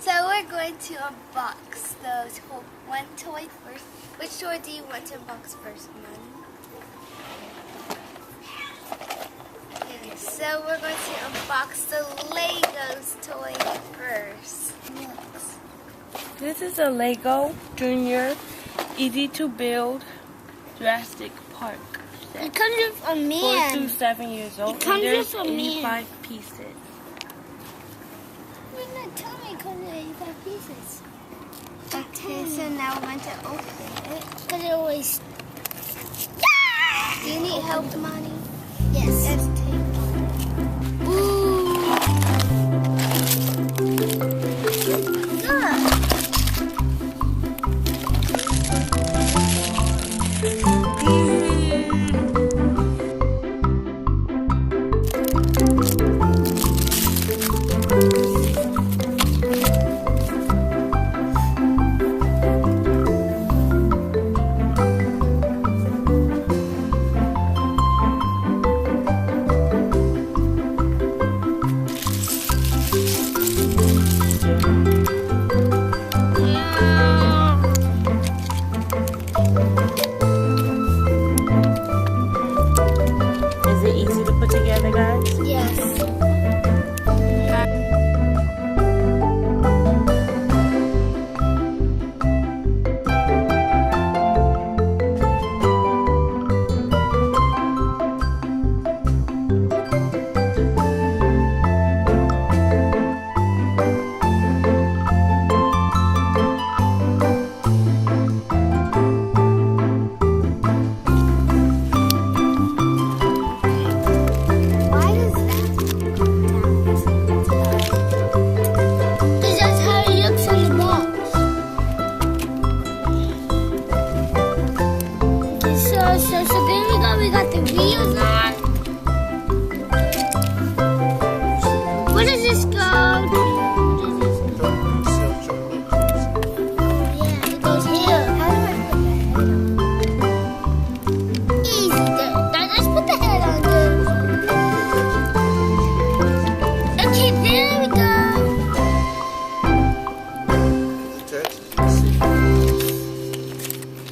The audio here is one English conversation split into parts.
So we're going to unbox those one toy first. Which toy do you want to unbox first, Mommy? Okay, so we're going to unbox the Legos toy first. This is a Lego Junior Easy to Build Jurassic Park set. It comes with a man. 4 to 7 years old. It comes there's with a man. 85 pieces. You're not telling me it comes with 85 pieces. Okay, so now we're going to open it. Because it always... Do you need help, Monty? Yes. Let's take it. Ooh. Is it easy to put together, guys? Yes. So there we got the wheels on. Where does this go? Yeah, it goes here. How do I put the head on? Easy. Let's put the head on there. Okay, there we go.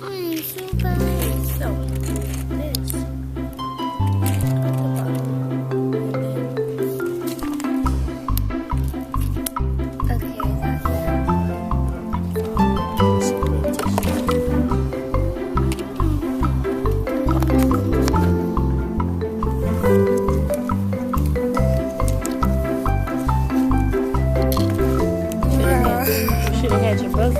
I'm so bad. So, should have had your book.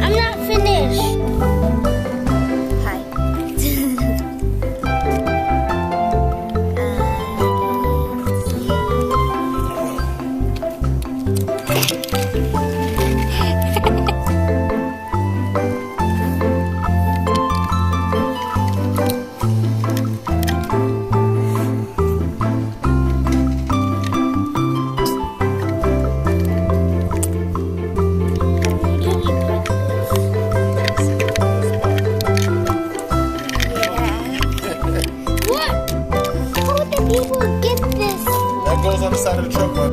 I'm not finished. Hi. What? How would the people get this? That goes on the side of the truck, man.